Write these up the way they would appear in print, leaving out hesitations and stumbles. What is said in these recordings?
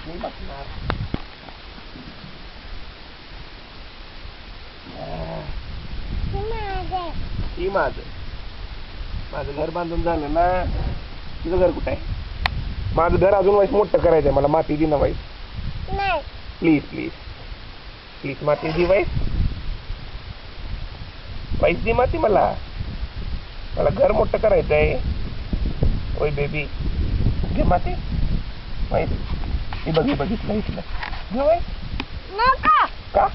मी बसणार. ही माझं घर बांधून झालं ना. तुझं घर कुठं आहे? माझं घर अजून वाईस मोठं करायचंय मला. माती दे ना वाईस. प्लीज प्लीज प्लीज माती दे वाईस. वाईस दे माती मला. मला घर मोठं करायचंय. ओय बेबी घे माती. वाईस हे बघितलं इथलं घे वाईस. का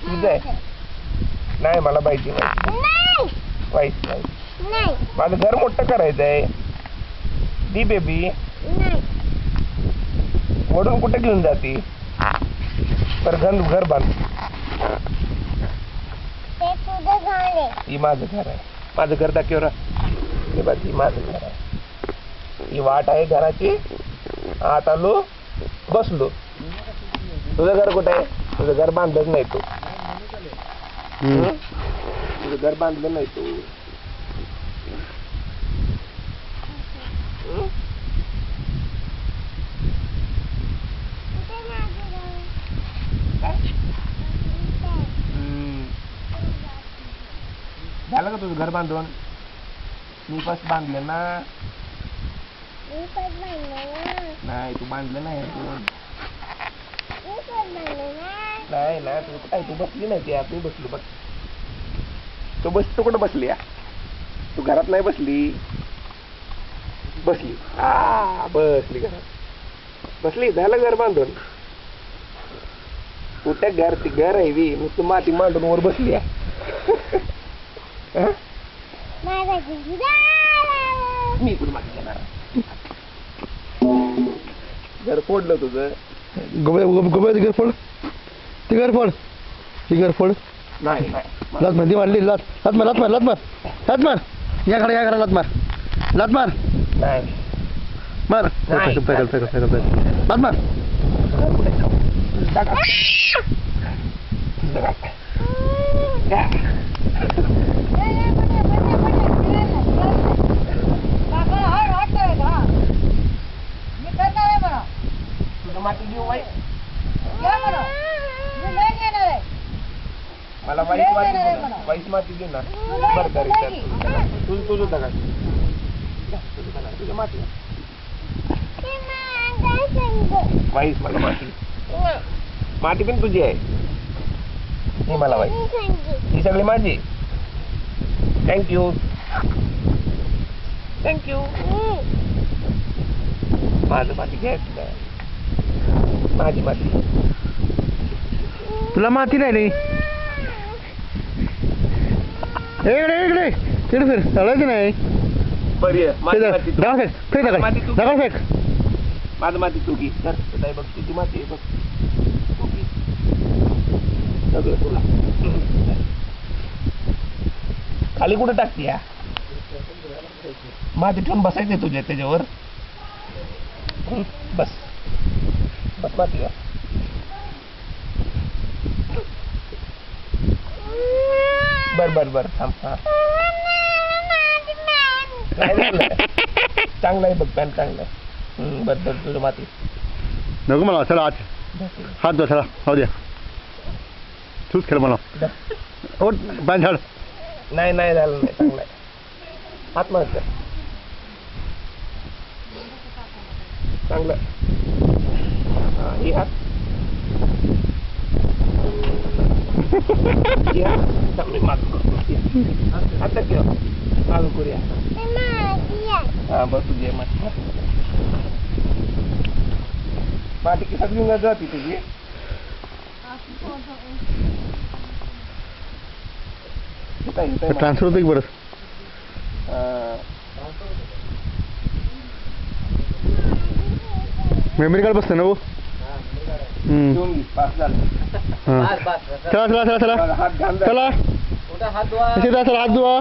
तुझं आहे? नाही मला पाहिजे वाईस. वाईस वाईस माझं घर मोठं करायचंय. दी बेबी. वडून कुठे घेऊन जाते? तर घर बांध. ही माझं घर आहे. माझं घर दाखव रा. हे बघ ही माझं घर आहे. ही वाट आहे घराची. आत आलो बसलो. तुझं घर कुठं आहे? तुझं घर बांधलंच नाही तू. तुझं घर बांधलं नाही तू. झालं का तुझं घर बांधून? मी फर्स्ट बांधलं ना. नाही तू बांधलं नाही अजून. नाही ना तू काय तू बसली नाही ती. मी बसलो बघ. तू कुठं बसली? तू घरात नाही बसली. बसली बसली घरात बसली. झालं घर बांधून. कुठे घर? ती घर आहे वी. नुसतं माती मांडून वर बसली. मी कुठं माती घेणार? घर फोडलं तुझं. गोबे घर फोड. ते घर फोड. ती घर फोड. नाही लात मार. ती मारली लात मार. या घरा लात मार. नाही मार. फेकल लात मार. तुझं माती घेऊ वाईस. मला वाईस माती दे ना. बरं तुझं दगड तुझं माती वाईस. मला माती पण तुझी आहे. ही मला वाईस. ही सगळी माझी. थँक्यू माझं माती घ्यायचं. माझी माती. तुला माती नाही रे. इकडे फिर. चढायचं नाही. बरी आहे. फेक. माझं माती तू घे. तर बघ तुझी माती आहे बघ. तू घे सगळं तुला. खाली कुठं टाकते या? माती ठेवून बसायचंय तुझ्या त्याच्यावर. बस माती. बर थांब. चांगलं आहे बघ. पॅन चांगलं आहे. बर तुझं माती नको मला. चला आत हात धुवा. चला हो द्या. तूच खेळ मला. ओट पॅन झाड. नाही झालं नाही. चांगलं आहे. हात मार. चांगलं. ही हात. मी मागतो. आता किंवा मागू करूया. हा बस तुझी माती की सगळी न जाती तुझी. ट्रान्सफर होतं की बरं. मेमरी कार्ड बसतं ना वो. पास झालं. चला हात धुवा.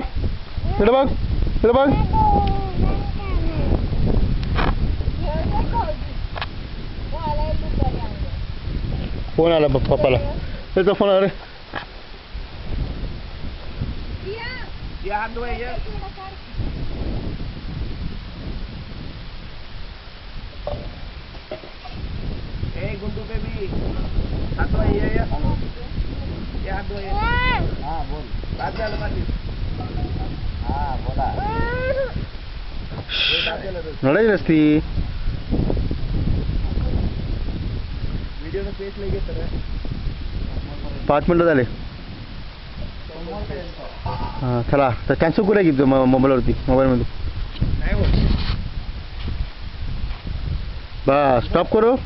इकडे बघ. फोन आला बघ पप्पाला. त्याचा फोन आला रे. गुड्डू पे भी हाथ धो ये हाथ धो ये हाँ बोल बात झालं माझी हाँ बोला रडायची नसती. व्हिडिओ पेज नाही घेत रे 5 मिनिटं झाले. हां चला तर कॅन्सल करूया की मोबाईलवरती मोबाईलमध्ये. नाही होत बस स्टॉप करू.